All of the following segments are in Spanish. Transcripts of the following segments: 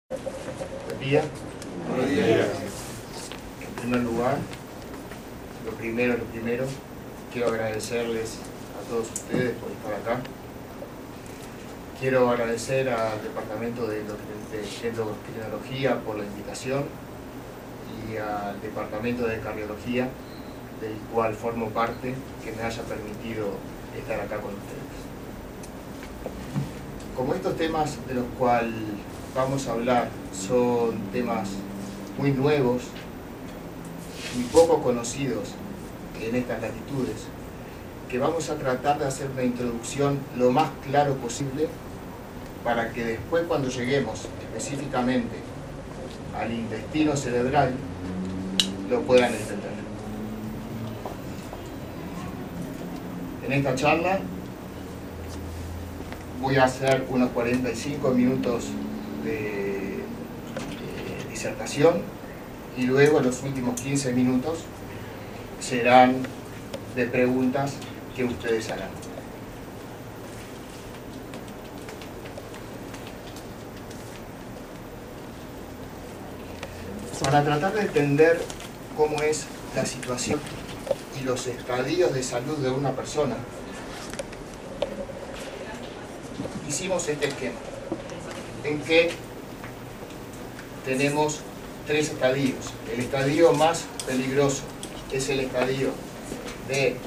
Buen día. Buenos días. En primer lugar, lo primero, quiero agradecerles a todos ustedes por estar acá. Quiero agradecer al Departamento de Endocrinología por la invitación y al Departamento de Cardiología, del cual formo parte, que me haya permitido estar acá con ustedes. Como estos temas de los cuales vamos a hablar son temas muy nuevos, muy poco conocidos en estas latitudes, que vamos a tratar de hacer una introducción lo más claro posible para que después, cuando lleguemos específicamente al intestino cerebral, lo puedan entender. En esta charla voy a hacer unos 45 minutos de disertación y luego los últimos 15 minutos serán de preguntas que ustedes harán. Para tratar de entender cómo es la situación y los estadios de salud de una persona, hicimos este esquema, en que tenemos tres estadios. El estadio más peligroso es el estadio de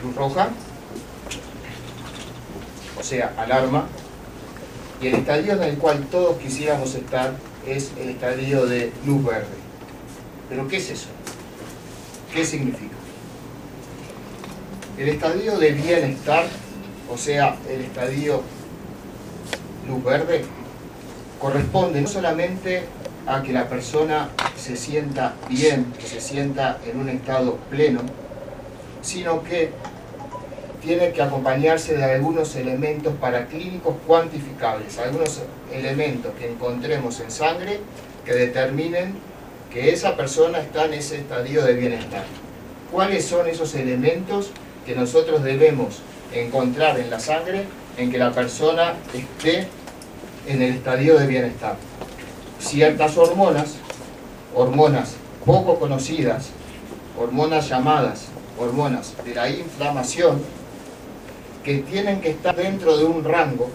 luz roja, o sea, alarma, y el estadio en el cual todos quisiéramos estar es el estadio de luz verde. ¿Pero qué es eso? ¿Qué significa? El estadio de bienestar, o sea, el estadio luz verde, corresponde no solamente a que la persona se sienta bien, que se sienta en un estado pleno, sino que tiene que acompañarse de algunos elementos paraclínicos cuantificables, algunos elementos que encontremos en sangre que determinen que esa persona está en ese estadio de bienestar. ¿Cuáles son esos elementos que nosotros debemos encontrar en la sangre en que la persona esté en el estadio de bienestar? Ciertas hormonas poco conocidas, hormonas llamadas hormonas de la inflamación, que tienen que estar dentro de un rango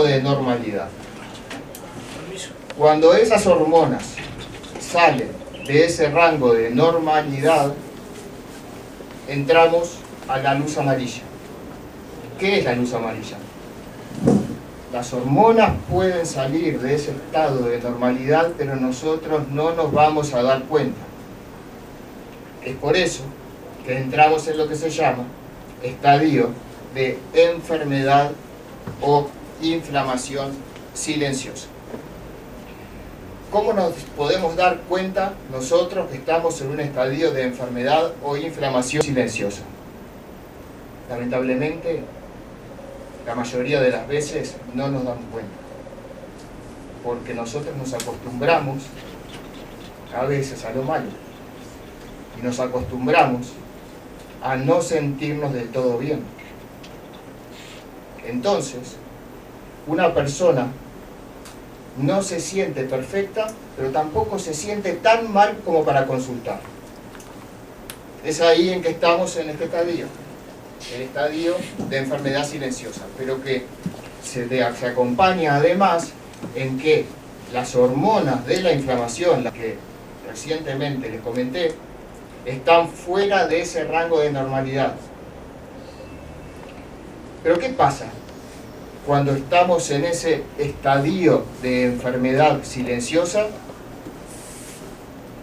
de normalidad. Cuando esas hormonas salen de ese rango de normalidad, entramos a la luz amarilla. ¿Qué es la luz amarilla? Las hormonas pueden salir de ese estado de normalidad, pero nosotros no nos vamos a dar cuenta. Es por eso que entramos en lo que se llama estadio de enfermedad o inflamación silenciosa. ¿Cómo nos podemos dar cuenta nosotros que estamos en un estadio de enfermedad o inflamación silenciosa? Lamentablemente, la mayoría de las veces no nos damos cuenta, porque nosotros nos acostumbramos a veces a lo malo y nos acostumbramos a no sentirnos del todo bien. Entonces, una persona no se siente perfecta, pero tampoco se siente tan mal como para consultar. Es ahí en que estamos en este estadio, el estadio de enfermedad silenciosa, pero que se acompaña además en que las hormonas de la inflamación, las que recientemente les comenté, están fuera de ese rango de normalidad. Pero ¿qué pasa cuando estamos en ese estadio de enfermedad silenciosa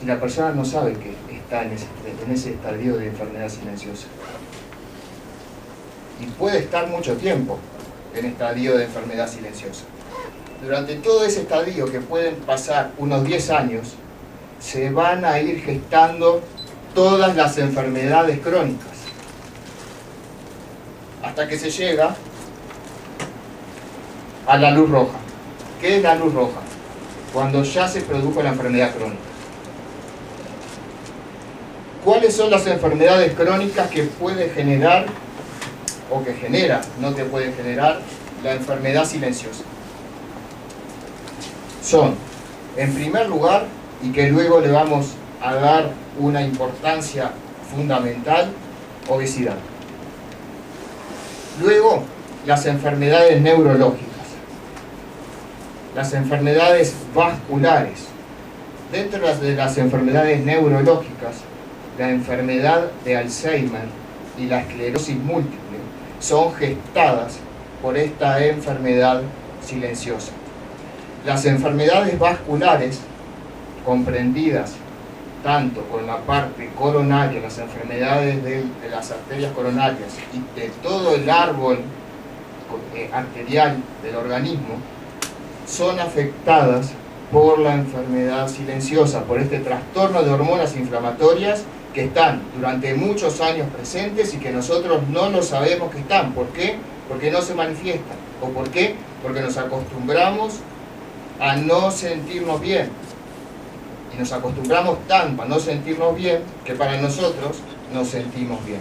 y la persona no sabe que está en ese estadio de enfermedad silenciosa? Y puede estar mucho tiempo en estadio de enfermedad silenciosa. Durante todo ese estadio, que pueden pasar unos 10 años, se van a ir gestando todas las enfermedades crónicas, hasta que se llega a la luz roja. ¿Qué es la luz roja? Cuando ya se produjo la enfermedad crónica. ¿Cuáles son las enfermedades crónicas que puede generar o que genera, no te puede generar, la enfermedad silenciosa? son, en primer lugar, y que luego le vamos a dar una importancia fundamental, obesidad. Luego, las enfermedades neurológicas, las enfermedades vasculares. Dentro de las enfermedades neurológicas, la enfermedad de Alzheimer y la esclerosis múltiple son gestadas por esta enfermedad silenciosa. Las enfermedades vasculares, comprendidas tanto con la parte coronaria, las enfermedades de las arterias coronarias y de todo el árbol arterial del organismo, son afectadas por la enfermedad silenciosa, por este trastorno de hormonas inflamatorias que están durante muchos años presentes y que nosotros no lo sabemos que están. ¿Por qué? Porque no se manifiestan. ¿O por qué? Porque nos acostumbramos a no sentirnos bien. Y nos acostumbramos tanto a no sentirnos bien que para nosotros nos sentimos bien.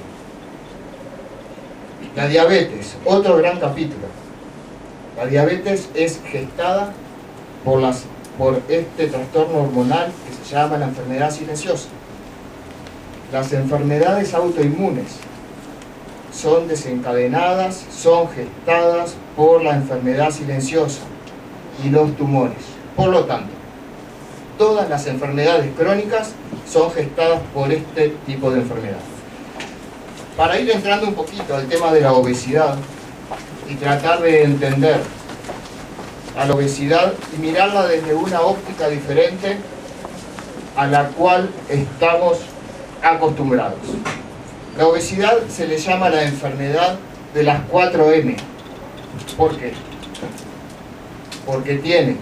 La diabetes, otro gran capítulo. La diabetes es gestada por este trastorno hormonal que se llama la enfermedad silenciosa. Las enfermedades autoinmunes son desencadenadas, son gestadas por la enfermedad silenciosa y los tumores. Por lo tanto, todas las enfermedades crónicas son gestadas por este tipo de enfermedad. Para ir entrando un poquito al tema de la obesidad y tratar de entender a la obesidad y mirarla desde una óptica diferente a la cual estamos acostumbrados. La obesidad se le llama la enfermedad de las 4 M. ¿Por qué? Porque tiene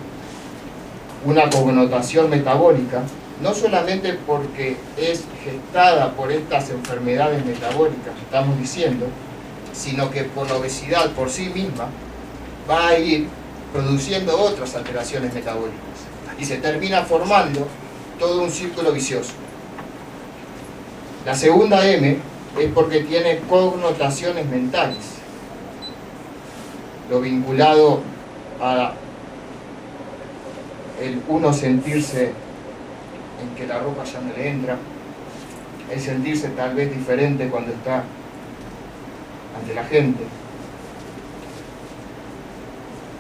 una connotación metabólica, no solamente porque es gestada por estas enfermedades metabólicas que estamos diciendo, sino que por la obesidad por sí misma va a ir produciendo otras alteraciones metabólicas y se termina formando todo un círculo vicioso. La segunda M es porque tiene connotaciones mentales, lo vinculado a el uno sentirse en que la ropa ya no le entra, el sentirse tal vez diferente cuando está ante la gente,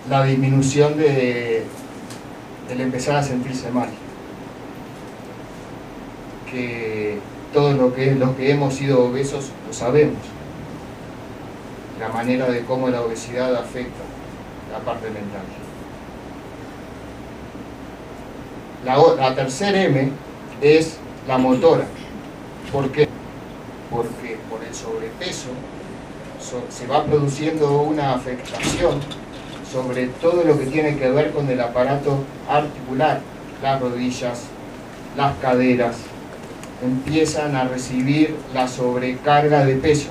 la disminución del empezar a sentirse mal, que todos los que hemos sido obesos lo sabemos, la manera de cómo la obesidad afecta la parte mental. La tercera M es la motora. ¿Por qué? Porque por el sobrepeso se va produciendo una afectación sobre todo lo que tiene que ver con el aparato articular. Las rodillas, las caderas empiezan a recibir la sobrecarga de peso,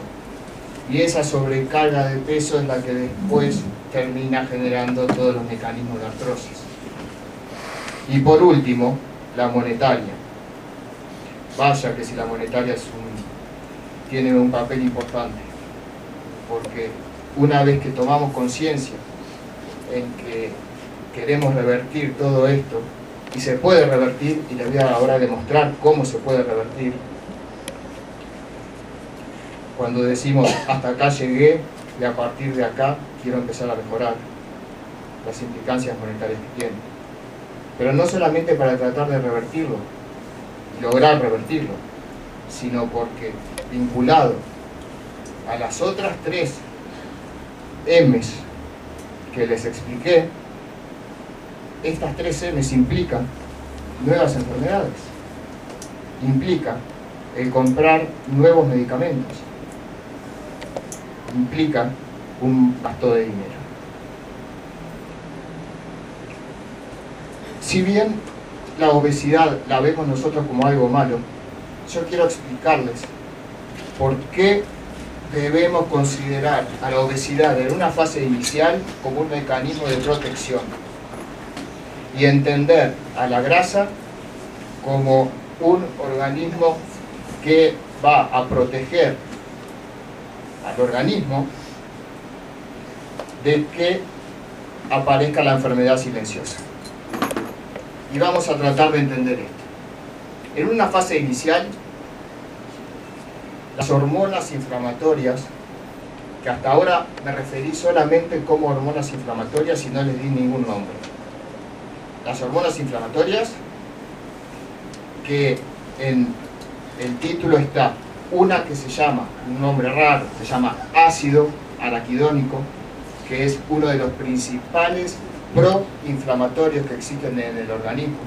y esa sobrecarga de peso es la que después termina generando todos los mecanismos de artrosis. Y por último, la monetaria. Vaya que si la monetaria tiene un papel importante, porque una vez que tomamos conciencia en que queremos revertir todo esto, y se puede revertir, y les voy a ahora demostrar cómo se puede revertir. Cuando decimos hasta acá llegué y a partir de acá quiero empezar a mejorar, las implicancias monetarias que tiene. Pero no solamente para tratar de revertirlo y lograr revertirlo, sino porque vinculado a las otras 3 M's que les expliqué, estas 3 M's implican nuevas enfermedades, implica el comprar nuevos medicamentos, implica un gasto de dinero. Si bien la obesidad la vemos nosotros como algo malo, yo quiero explicarles por qué debemos considerar a la obesidad en una fase inicial como un mecanismo de protección y entender a la grasa como un organismo que va a proteger al organismo de que aparezca la enfermedad silenciosa. y vamos a tratar de entender esto. En una fase inicial, las hormonas inflamatorias, que hasta ahora me referí solamente como hormonas inflamatorias y no les di ningún nombre. Las hormonas inflamatorias, que en el título está una que se llama, un nombre raro, se llama ácido araquidónico, que es uno de los principales proinflamatorios que existen en el organismo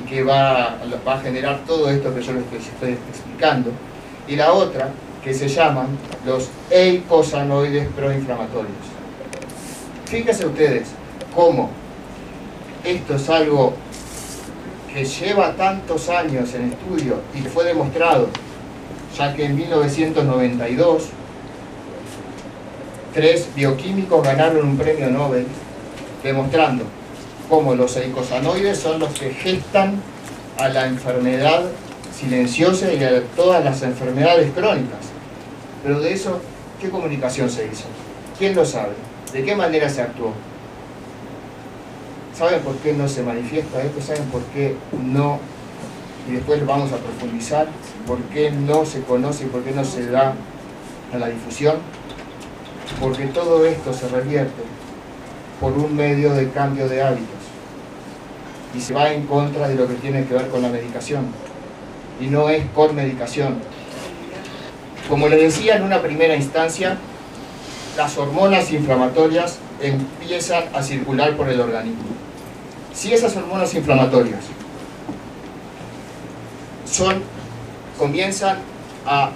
y que va a generar todo esto que yo les estoy explicando. Y la otra, que se llaman los eicosanoides proinflamatorios. Fíjense ustedes cómo esto es algo que lleva tantos años en estudio y que fue demostrado, ya que en 1992 3 bioquímicos ganaron un premio Nobel demostrando cómo los eicosanoides son los que gestan a la enfermedad silenciosa y a todas las enfermedades crónicas. Pero de eso, ¿qué comunicación se hizo? ¿Quién lo sabe? ¿De qué manera se actuó? ¿Saben por qué no se manifiesta esto? ¿Saben por qué no? Y después vamos a profundizar. ¿Por qué no se conoce y por qué no se da a la difusión? Porque todo esto se revierte por un medio de cambio de hábitos y se va en contra de lo que tiene que ver con la medicación y no es con medicación. Como les decía en una primera instancia, las hormonas inflamatorias empiezan a circular por el organismo. Si esas hormonas inflamatorias comienzan a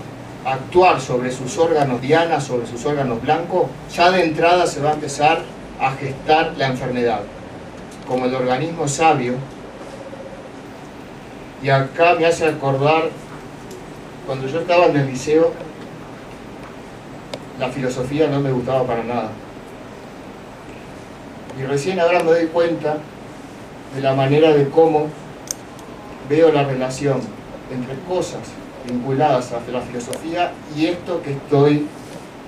actuar sobre sus órganos diana, sobre sus órganos blancos, ya de entrada se va a empezar a gestar la enfermedad. Como el organismo es sabio, y acá me hace acordar, cuando yo estaba en el liceo, la filosofía no me gustaba para nada. Y recién ahora me doy cuenta de la manera de cómo veo la relación entre cosas vinculadas a la filosofía y esto que estoy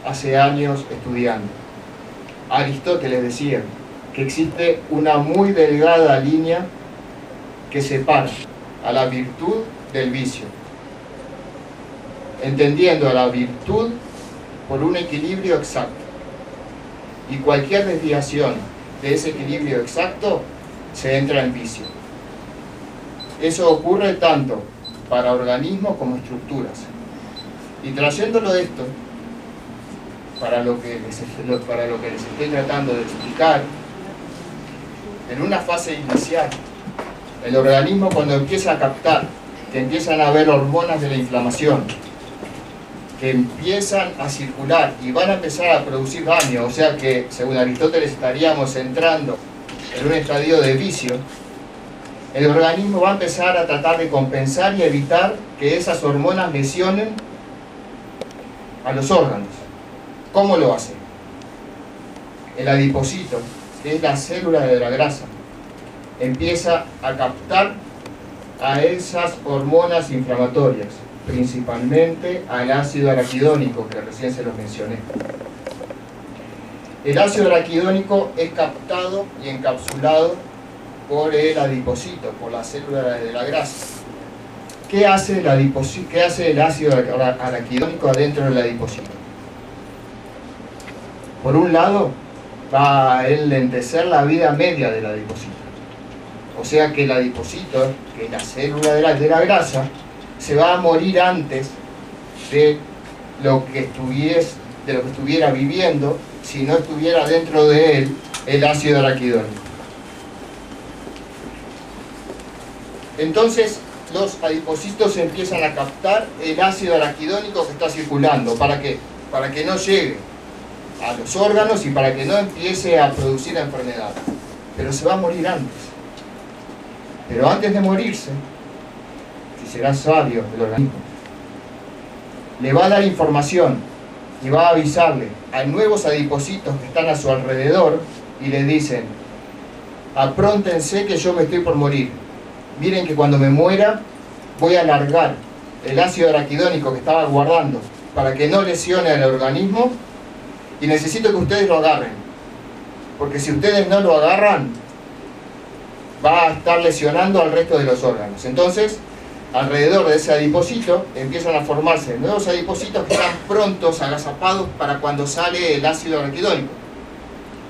hace años estudiando. Aristóteles decía que existe una muy delgada línea que separa a la virtud del vicio, entendiendo a la virtud por un equilibrio exacto, y cualquier desviación de ese equilibrio exacto se entra en vicio. Eso ocurre tanto para organismos como estructuras. Y trayéndolo esto para lo que les estoy tratando de explicar, en una fase inicial, el organismo, cuando empieza a captar que empiezan a haber hormonas de la inflamación que empiezan a circular y van a empezar a producir daño, o sea que según Aristóteles estaríamos entrando en un estadio de vicio, el organismo va a empezar a tratar de compensar y evitar que esas hormonas lesionen a los órganos. ¿Cómo lo hace? El adipocito, que es la célula de la grasa, empieza a captar a esas hormonas inflamatorias, principalmente al ácido araquidónico, que recién se los mencioné. El ácido araquidónico es captado y encapsulado por el adipocito, por la célula de la grasa. ¿Qué hace el ácido araquidónico adentro del adipocito? Por un lado, va a enlentecer la vida media del adipocito. O sea que el adipocito, que es la célula de la grasa, se va a morir antes de lo que estuviera viviendo si no estuviera dentro de él el ácido araquidónico. Entonces los adipocitos empiezan a captar el ácido araquidónico que está circulando. ¿Para qué? Para que no llegue a los órganos y para que no empiece a producir la enfermedad. Pero se va a morir antes. Pero antes de morirse, si será sabio el organismo, le va a dar información y va a avisarle a nuevos adipocitos que están a su alrededor y le dicen: apróntense que yo me estoy por morir. Miren que cuando me muera voy a largar el ácido araquidónico que estaba guardando para que no lesione al organismo y necesito que ustedes lo agarren. Porque si ustedes no lo agarran, va a estar lesionando al resto de los órganos. Entonces, alrededor de ese adipocito empiezan a formarse nuevos adipocitos que están prontos, agazapados para cuando sale el ácido araquidónico.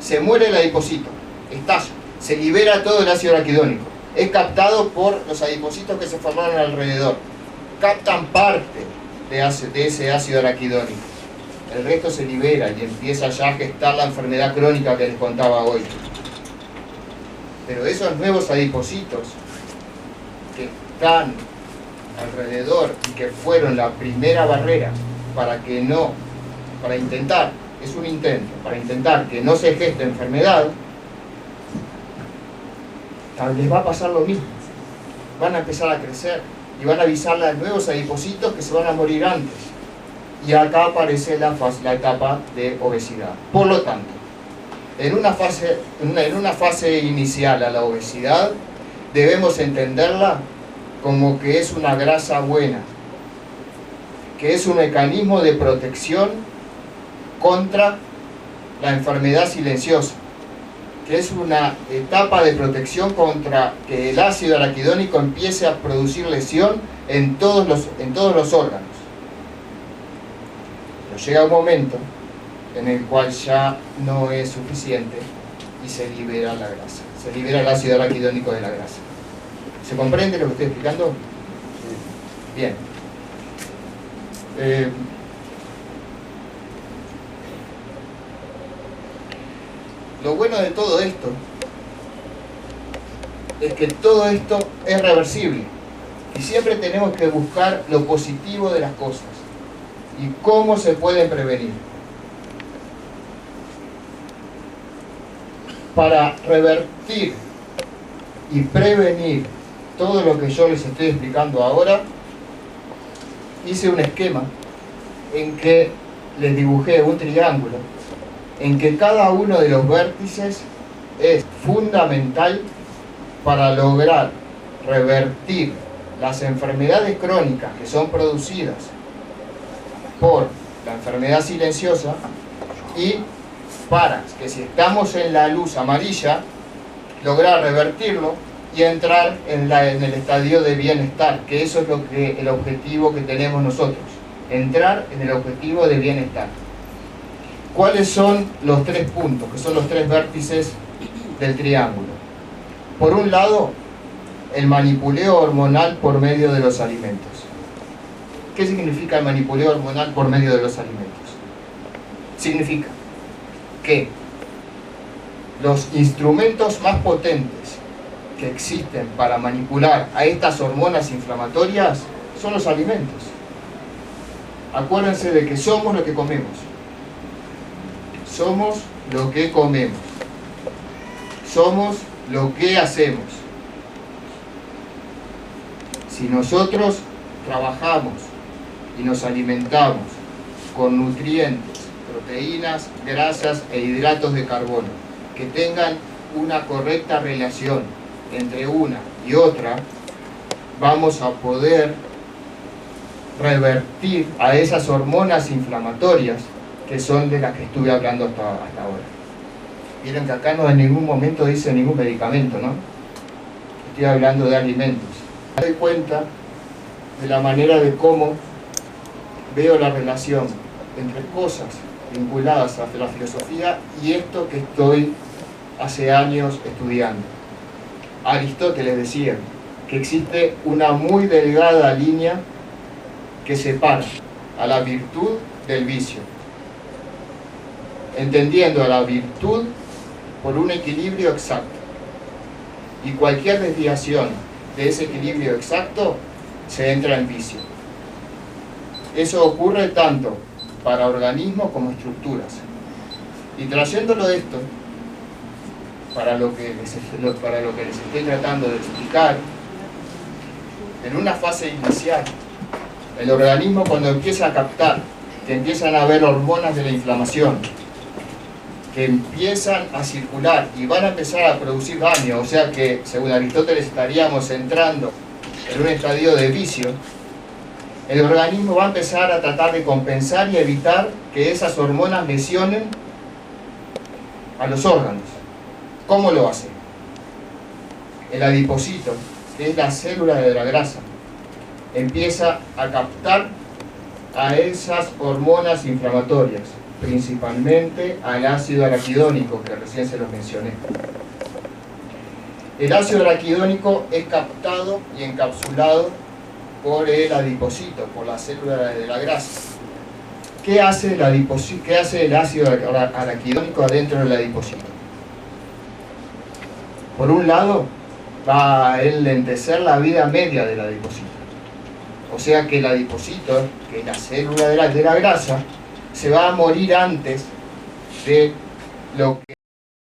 Se muere el adipocito, estalla, se libera todo el ácido araquidónico, es captado por los adipocitos que se formaron alrededor, captan parte de ese ácido araquidónico, el resto se libera y empieza ya a gestar la enfermedad crónica que les contaba hoy. Pero esos nuevos adipocitos que están alrededor y que fueron la primera barrera para intentar, es un intento, para intentar que no se geste enfermedad, les va a pasar lo mismo. Van a empezar a crecer y van a avisarle a nuevos adipocitos que se van a morir antes. Y acá aparece la etapa de obesidad. Por lo tanto, en una fase inicial a la obesidad, debemos entenderla como que es una grasa buena, que es un mecanismo de protección contra la enfermedad silenciosa, que es una etapa de protección contra que el ácido araquidónico empiece a producir lesión en todos los órganos. Pero llega un momento en el cual ya no es suficiente y se libera la grasa, se libera el ácido araquidónico de la grasa. ¿Se comprende lo que estoy explicando? Bien. Lo bueno de todo esto es que todo esto es reversible y siempre tenemos que buscar lo positivo de las cosas y cómo se pueden prevenir. Para revertir y prevenir todo lo que yo les estoy explicando ahora, hice un esquema en que les dibujé un triángulo en que cada uno de los vértices es fundamental para lograr revertir las enfermedades crónicas que son producidas por la enfermedad silenciosa y para que si estamos en la luz amarilla, lograr revertirlo y entrar en el estadio de bienestar, que eso es el objetivo que tenemos nosotros, entrar en el objetivo de bienestar. ¿Cuáles son los tres puntos, que son los tres vértices del triángulo? Por un lado, el manipuleo hormonal por medio de los alimentos. ¿Qué significa el manipuleo hormonal por medio de los alimentos? Significa que los instrumentos más potentes que existen para manipular a estas hormonas inflamatorias son los alimentos. Acuérdense de que somos lo que comemos. Somos lo que comemos. Somos lo que hacemos. Si nosotros trabajamos y nos alimentamos con nutrientes, proteínas, grasas e hidratos de carbono que tengan una correcta relación entre una y otra, vamos a poder revertir a esas hormonas inflamatorias que son de las que estuve hablando hasta ahora. Vieron que acá no en ningún momento dice ningún medicamento, ¿no? Estoy hablando de alimentos. Me doy cuenta de la manera de cómo veo la relación entre cosas vinculadas a la filosofía y esto que estoy hace años estudiando. Aristóteles decía que existe una muy delgada línea que separa a la virtud del vicio, entendiendo a la virtud por un equilibrio exacto, y cualquier desviación de ese equilibrio exacto se entra en vicio. Eso ocurre tanto para organismos como estructuras. Y trayéndolo esto para lo que les estoy tratando de explicar, en una fase inicial, el organismo cuando empieza a captar que empiezan a haber hormonas de la inflamación que empiezan a circular y van a empezar a producir daño, o sea que según Aristóteles estaríamos entrando en un estadio de vicio, el organismo va a empezar a tratar de compensar y evitar que esas hormonas lesionen a los órganos. ¿Cómo lo hace? el adipocito, que es la célula de la grasa, empieza a captar a esas hormonas inflamatorias, principalmente al ácido araquidónico, que recién se los mencioné. El ácido araquidónico es captado y encapsulado por el adipocito, por la célula de la grasa. ¿Qué hace el ácido araquidónico adentro del adipocito? Por un lado, va a enlentecer la vida media del adipocito. O sea que el adipocito, que es la célula de la grasa, se va a morir antes de lo que